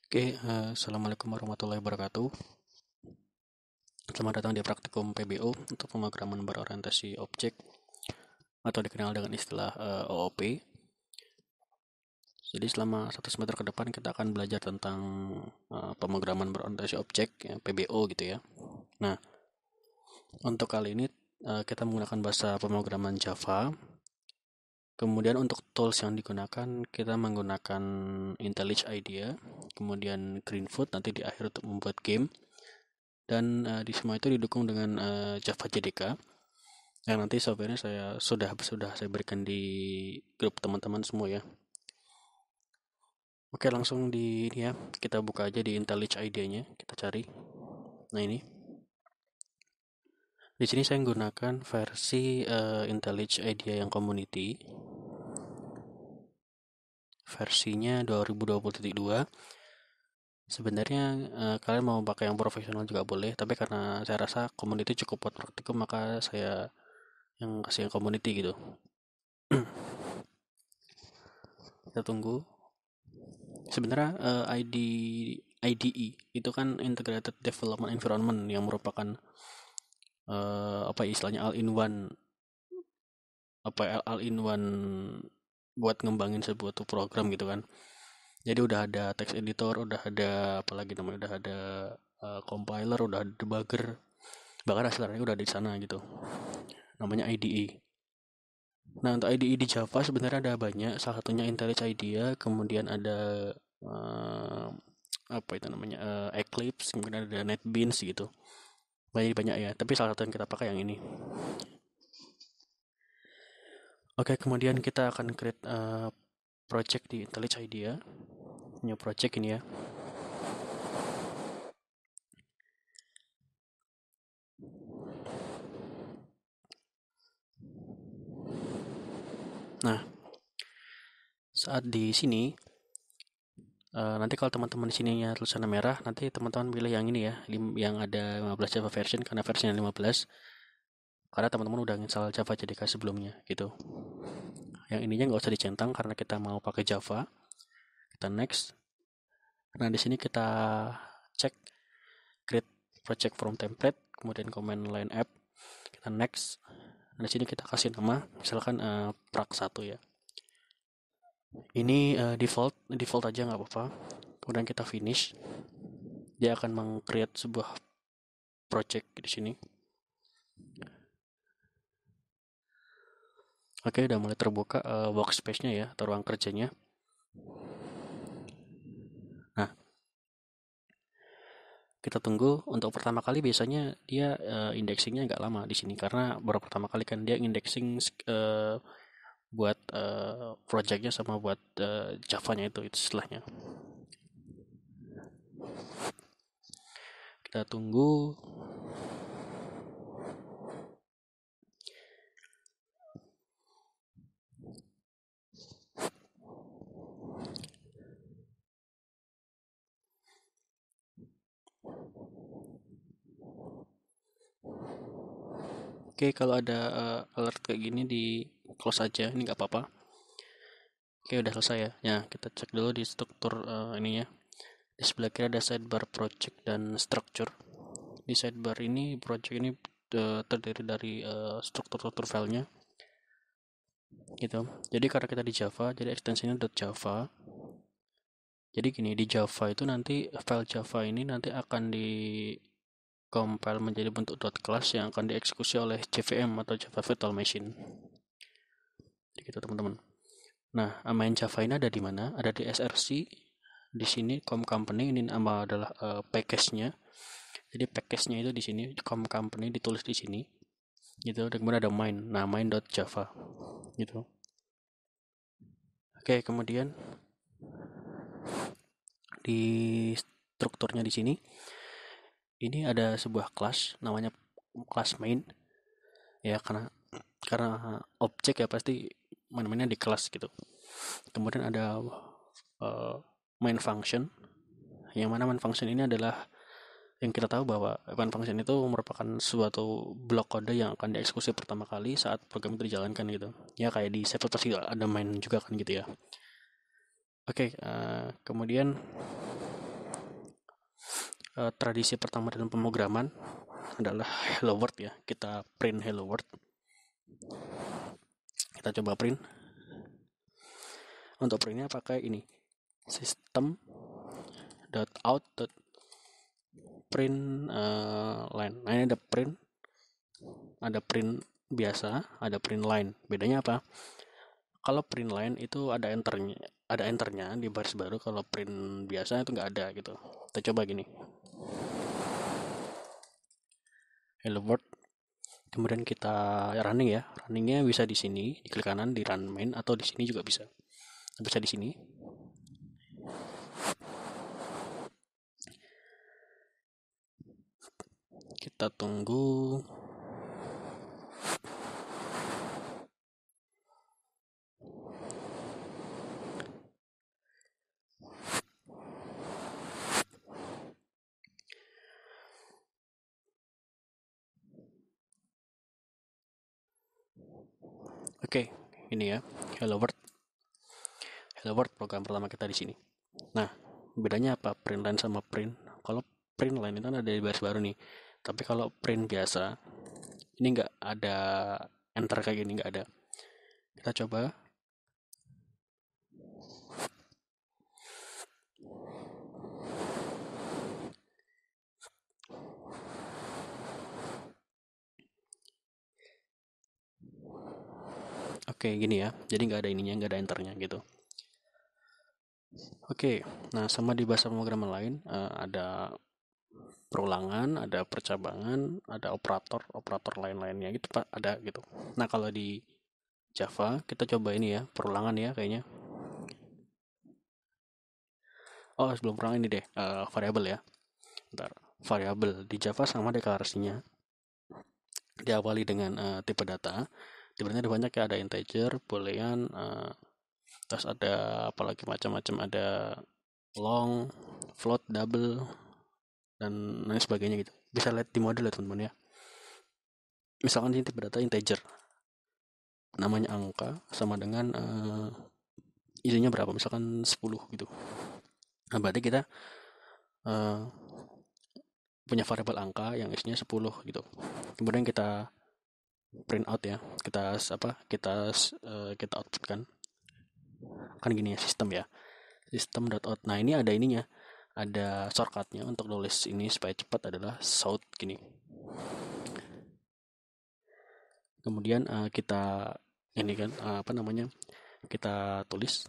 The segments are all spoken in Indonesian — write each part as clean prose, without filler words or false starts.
Assalamualaikum warahmatullahi wabarakatuh. Selamat datang di praktikum PBO untuk pemrograman berorientasi objek atau dikenal dengan istilah OOP. Jadi selama 1 semester ke depan kita akan belajar tentang pemrograman berorientasi objek, ya, PBO gitu ya. Nah, untuk kali ini kita menggunakan bahasa pemrograman Java. Kemudian untuk tools yang digunakan, kita menggunakan IntelliJ IDEA, kemudian Greenfoot nanti di akhir untuk membuat game. Dan di semua itu didukung dengan Java JDK yang nanti softwarenya sudah saya berikan di grup teman-teman semua ya. Oke, langsung di ini ya, kita buka aja di IntelliJ IDEA-nya, kita cari. Nah ini, di sini saya menggunakan versi IntelliJ IDEA yang community, versinya 2020.2. Sebenarnya kalian mau pakai yang profesional juga boleh, tapi karena saya rasa community cukup buat praktikum, maka saya yang kasih yang community gitu. Kita tunggu. Sebenarnya IDE itu kan Integrated Development Environment yang merupakan istilahnya all-in-one buat ngembangin sebuah tuh program gitu kan. Jadi udah ada text editor, udah ada apalagi namanya, udah ada compiler, udah ada debugger, bahkan hasilnya udah di sana gitu. Namanya IDE. Nah, untuk IDE di Java sebenarnya ada banyak. Salah satunya IntelliJ IDEA, kemudian ada uh, Eclipse, kemudian ada NetBeans gitu. Banyak ya, tapi salah satu yang kita pakai yang ini. Oke, kemudian kita akan create project di IntelliJ IDEA. New project ini ya. Nah, saat di sini nanti kalau teman-teman di sini ya tulisannya merah, nanti teman-teman pilih yang ini ya, yang ada 15 Java version karena versinya 15. Karena teman-teman udah install Java JDK sebelumnya gitu. Yang ininya nggak usah dicentang karena kita mau pakai Java. Kita next. Nah, di sini kita cek create project from template, kemudian command line app. Kita next. Nah, di sini kita kasih nama, misalkan prak1 ya. Ini default aja nggak apa-apa. Kemudian kita finish. Dia akan meng-create sebuah project di sini. Oke, udah mulai terbuka workspace-nya ya, atau ruang kerjanya. Nah, kita tunggu. Untuk pertama kali biasanya dia indexingnya nggak lama di sini karena baru pertama kali kan dia indexing buat projectnya sama buat Java-nya itu istilahnya. Kita tunggu. Oke, kalau ada alert kayak gini di close aja, ini nggak apa-apa. Oke, udah selesai ya. Ya, kita cek dulu di struktur ini ya. Di sebelah kiri ada sidebar project dan structure. Di sidebar ini project ini terdiri dari struktur-struktur filenya gitu. Jadi karena kita di Java, jadi ekstensinya .java. Jadi gini, di Java itu nanti file Java ini nanti akan di compile menjadi bentuk .class yang akan dieksekusi oleh JVM atau Java Virtual Machine. Jadi gitu teman-teman. Nah, main Java ini ada di mana? Ada di SRC. Di sini com company ini nama adalah package-nya. Jadi package-nya itu di sini com company ditulis di sini. Gitu. Dan kemudian ada main. Nah, main.java. Gitu. Oke, kemudian di strukturnya di sini ini ada sebuah kelas namanya kelas main. Ya, karena objek ya pasti mainnya di kelas gitu. Kemudian ada main function, yang mana main function ini adalah yang kita tahu bahwa main function itu merupakan suatu blok kode yang akan dieksekusi pertama kali saat program itu dijalankan gitu. Ya kayak di C++ pasti ada main juga kan gitu ya. Oke, kemudian tradisi pertama dalam pemrograman adalah hello world ya. Kita print hello world. Kita coba print. Untuk printnya pakai ini, system.out.print line. Nah, ini ada print biasa, ada print line. Bedanya apa? Kalau print line itu ada enternya di baris baru. Kalau print biasa itu nggak ada gitu. Kita coba gini, hello world. Kemudian kita running ya. Runningnya bisa di sini, di klik kanan di run main, atau di sini juga bisa. Bisa di sini. Kita tunggu. Oke, ini ya, hello world. Hello world program pertama kita di sini. Nah, bedanya apa print line sama print? Kalau print line itu kan ada di baris baru nih. Tapi kalau print biasa, ini nggak ada enter kayak gini, nggak ada. Kita coba. Oke, gini ya. Jadi nggak ada ininya, nggak ada enternya gitu. Oke, nah sama di bahasa pemrograman lain ada perulangan, ada percabangan, ada operator lain-lainnya gitu Pak, ada gitu. Nah, kalau di Java kita coba ini ya, perulangan ya kayaknya. Oh, sebelum perulangan ini deh, variabel ya. Bentar. Variabel di Java sama deklarasinya diawali dengan tipe data. Tipe data banyak ya, ada integer, boolean, terus ada apalagi macam-macam, ada long, float, double, dan lain sebagainya gitu. Bisa lihat di model ya teman-teman ya. Misalkan ini tipe data integer, namanya angka sama dengan isinya berapa, misalkan 10 gitu. Nah, berarti kita punya variabel angka yang isinya 10 gitu. Kemudian kita print out ya, kita outputkan kan gini ya, system.out. Nah, ini ada ininya, ada shortcutnya untuk nulis ini supaya cepat, adalah shout gini. Kemudian kita ini kan kita tulis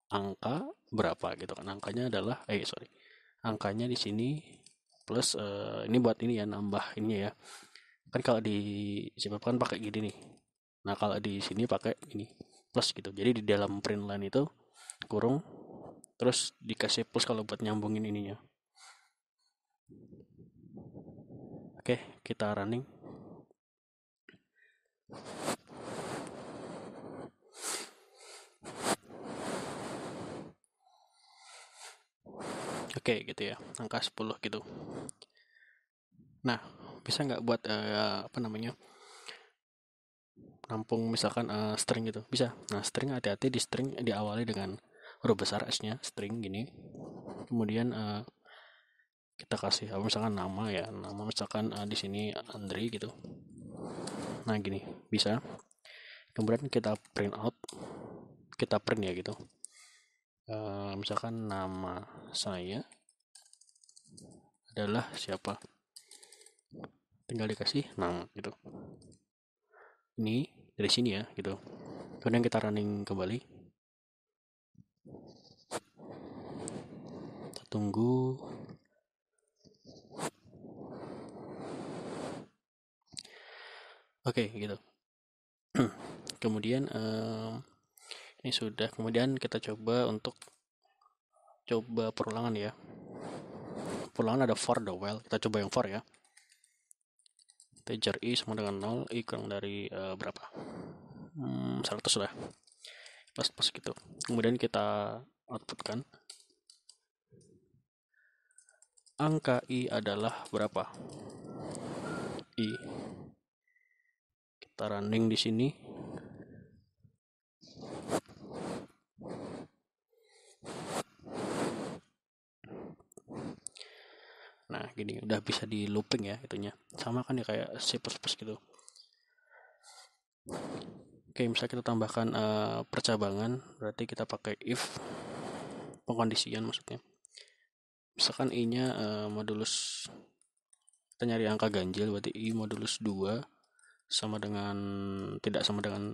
angka berapa gitu kan. Angkanya di sini plus ini buat ini ya, nambah ininya ya. Kan kalau di Java kan pakai gini nih. Nah, kalau di sini pakai ini plus gitu. Jadi di dalam print line itu kurung terus dikasih plus kalau buat nyambungin ininya. Oke, kita running. Oke, gitu ya. Angka 10 gitu. Nah, bisa nggak buat nampung misalkan string gitu? Bisa. Nah, string, hati-hati di string diawali dengan huruf besar S-nya, string gini. Kemudian kita kasih misalkan nama ya, nama misalkan di sini Andri gitu. Nah, gini, bisa. Kemudian kita print ya gitu. Misalkan nama saya adalah siapa, tinggal dikasih nama gitu. Ini dari sini ya gitu. Kemudian kita running kembali, kita tunggu. Oke, gitu. Kemudian ini sudah. Kemudian kita coba perulangan ya. Perulangan ada for the while. Kita coba yang for ya. Integer i sama dengan 0, i kurang dari berapa? 100 lah. Pas gitu. Kemudian kita outputkan. Angka i adalah berapa? I. Kita running di sini. Nah gini udah bisa di looping ya itunya, sama kan ya kayak C++ gitu. Oke, misalnya kita tambahkan percabangan, berarti kita pakai if pengkondisian maksudnya. Misalkan i-nya modulus, kita nyari angka ganjil, berarti i modulus 2 sama dengan tidak sama dengan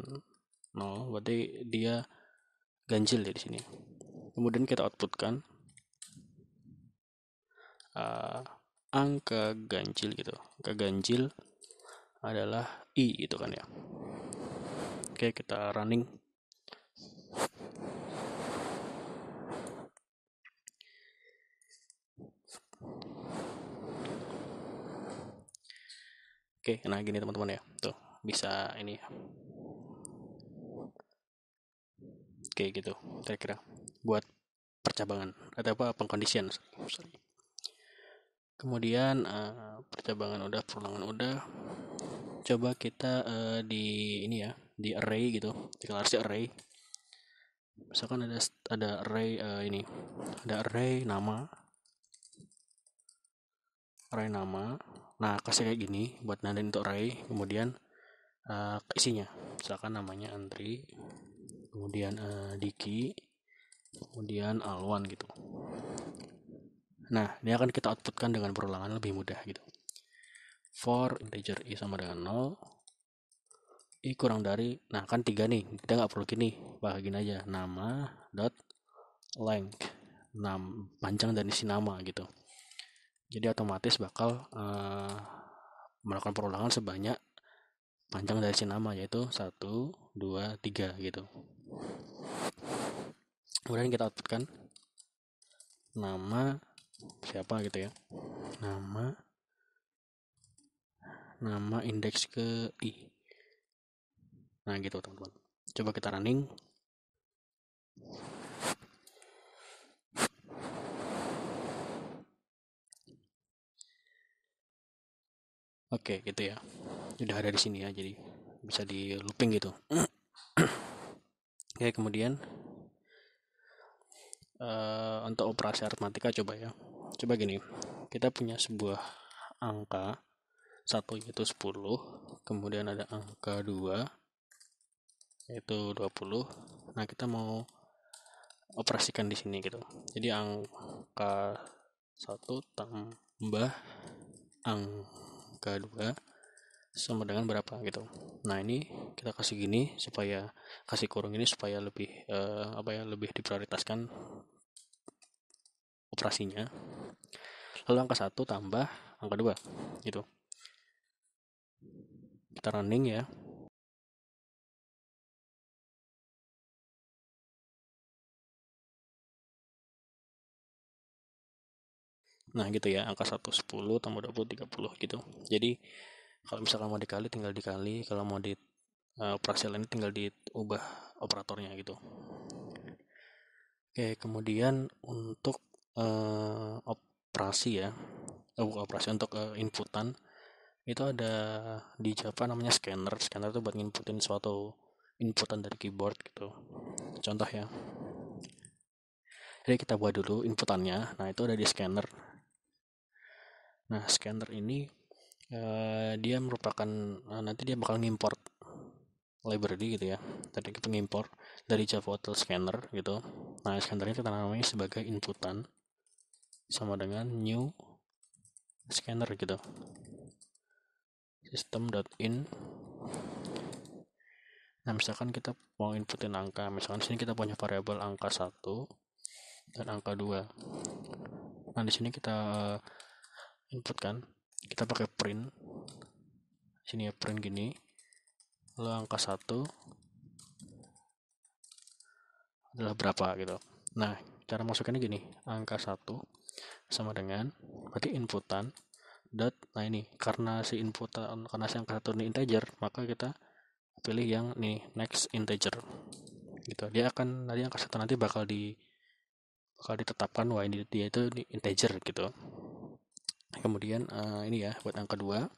0, berarti dia ganjil ya di sini. Kemudian kita outputkan angka ganjil gitu. Angka ganjil adalah i gitu kan ya. Oke, kita running. Oke, nah gini teman-teman ya. Tuh, bisa ini ya. Oke gitu, kira-kira buat percabangan atau apa pengkondisian. Sorry. Kemudian percabangan udah, perulangan udah. Coba kita di ini ya, di array gitu, deklarasi array. Misalkan ada array ini, ada array nama. Nah kasih kayak gini buat nandain untuk array. Kemudian isinya, misalkan namanya Andri, kemudian Diki, kemudian Alwan gitu. Nah ini akan kita outputkan dengan perulangan lebih mudah gitu. For integer i sama dengan 0, i kurang dari, nah kan 3 nih, kita nggak perlu gini, bahagian aja nama dot length, panjang dan isi nama gitu. Jadi otomatis bakal melakukan perulangan sebanyak panjang dari isi nama, yaitu 1, 2, 3 gitu. Kemudian kita outputkan nama siapa gitu ya, nama indeks ke i. Nah gitu teman-teman, coba kita running. Oke gitu ya, udah ada di sini ya, jadi bisa di looping gitu. Oke, kemudian untuk operasi aritmatika coba gini, kita punya sebuah angka 1 yaitu 10, kemudian ada angka 2 yaitu 20. Nah kita mau operasikan di sini gitu, jadi angka 1 tambah angka 2 sama dengan berapa gitu. Nah ini kita kasih gini supaya kasih kurung ini supaya lebih lebih diprioritaskan operasinya. Lalu angka 1 tambah angka 2 gitu. Kita running ya. Nah gitu ya, angka 1 10 tambah 20 30 gitu. Jadi kalau misalkan mau dikali tinggal dikali, kalau mau di operasi lain tinggal diubah operatornya gitu. Oke, kemudian untuk operasi ya, operasi untuk inputan itu ada di Java namanya scanner. Scanner itu buat nginputin suatu inputan dari keyboard gitu. Contoh ya. Jadi kita buat dulu inputannya. Nah itu ada di scanner. Nah scanner ini dia merupakan nanti dia bakal ngimport library gitu ya. Tadi kita ngimport dari Java Hotel Scanner gitu. Nah scanner ini kita namanya sebagai inputan sama dengan new scanner gitu. System.in. Nah misalkan kita mau inputin angka, misalkan di sini kita punya variabel angka 1 dan angka 2. Nah di sini kita inputkan, kita pakai print. Sini ya print gini. Lalu angka 1 adalah berapa gitu. Nah, cara masukkannya gini, angka 1 sama dengan berarti inputan dot, nah ini karena si inputan, karena si angka 1 ini integer, maka kita pilih yang nih next integer gitu. Dia akan nanti angka 1 nanti bakal ditetapkan wah ini dia itu integer gitu. Kemudian ini ya buat angka 2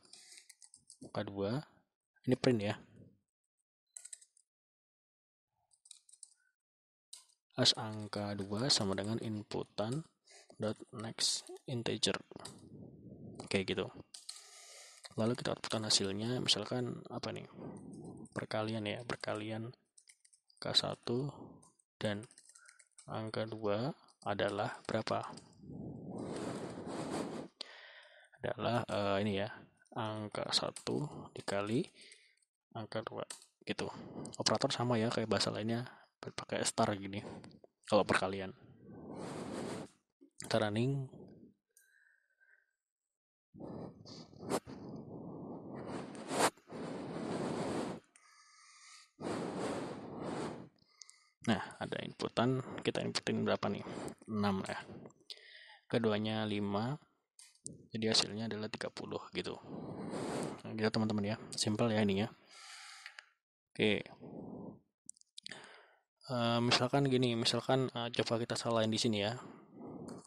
ini print ya, as angka 2 sama dengan inputan dot next integer. kayak gitu. Lalu kita outputkan hasilnya, misalkan apa nih, perkalian K1 dan angka 2 adalah berapa? Adalah ini ya, angka 1 dikali angka 2 gitu. Operator sama ya kayak bahasa lainnya, pakai star gini kalau perkalian. Kita running. Nah, ada inputan, kita inputin berapa nih? 6 ya. Keduanya 5, jadi hasilnya adalah 30 gitu. Nah, gitu teman-teman ya, simple ya ini ya. Oke. Misalkan gini, coba kita salahin di sini ya.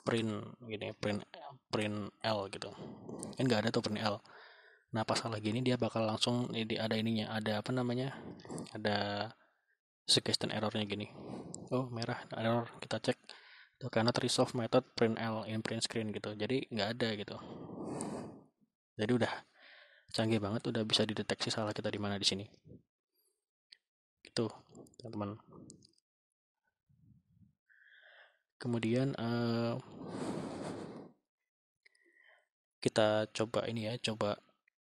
Print L gitu. Kan nggak ada tuh print L. Nah, pas salah gini dia bakal langsung ada ininya, ada apa namanya? Ada suggestion errornya gini. Oh, merah error, kita cek. Karena resolve method print L in print screen gitu. Jadi nggak ada gitu. Jadi udah canggih banget, udah bisa dideteksi salah kita di mana di sini. Gitu, teman-teman. Kemudian kita coba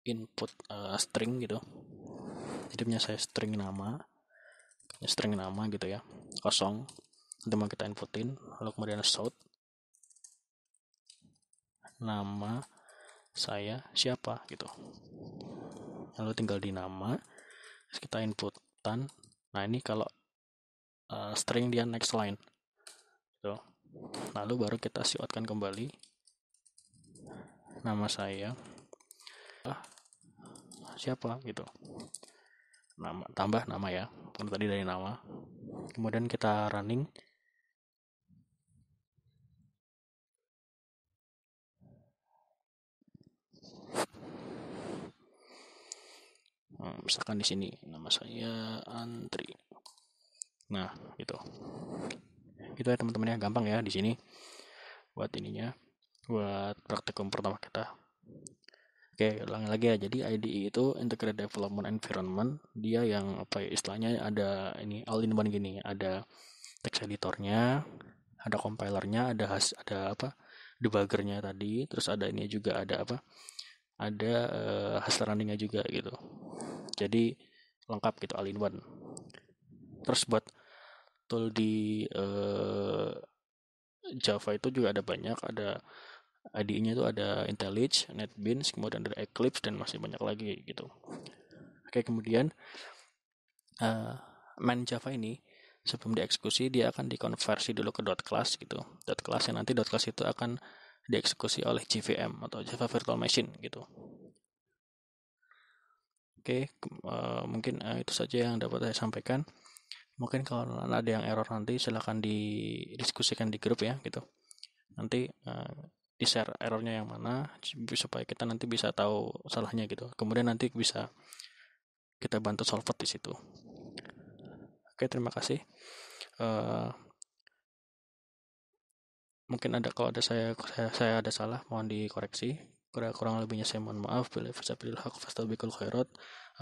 input string gitu. Jadi punya saya string nama gitu ya, kosong. Nanti mau kita inputin, lalu kemudian shout nama saya siapa gitu. Lalu tinggal di nama, kita inputan. Nah ini kalau string dia next line gitu. Lalu baru kita outkan kembali nama saya siapa gitu. Nama tambah nama ya, kan tadi dari nama. Kemudian kita running. Misalkan di sini nama saya Andri. Nah, gitu. Gitu ya teman-teman ya, gampang ya di sini buat ininya, buat praktikum pertama kita. Oke, ulangi lagi ya. Jadi IDE itu Integrated Development Environment. Dia yang apa ya, istilahnya ada ini all in one gini. Ada text editornya, ada compilernya, ada debuggernya tadi, terus ada ini juga ada ada hasil runningnya juga gitu. Jadi lengkap gitu, all in one. Terus buat tool di Java itu juga ada banyak, ada IDE-nya itu ada IntelliJ, NetBeans, kemudian ada Eclipse, dan masih banyak lagi gitu. Oke, kemudian main Java ini sebelum dieksekusi dia akan dikonversi dulu ke .class gitu. .class yang nanti .class itu akan dieksekusi oleh JVM atau Java Virtual Machine gitu. Oke, mungkin itu saja yang dapat saya sampaikan. Mungkin kalau ada yang error nanti silahkan didiskusikan di grup ya gitu. Nanti di-share errornya yang mana supaya kita nanti bisa tahu salahnya gitu. Kemudian nanti bisa kita bantu solve di situ. Oke, terima kasih. Mungkin kalau ada saya ada salah, mohon dikoreksi. Kurang lebihnya saya mohon maaf.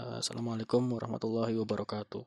Assalamualaikum warahmatullahi wabarakatuh.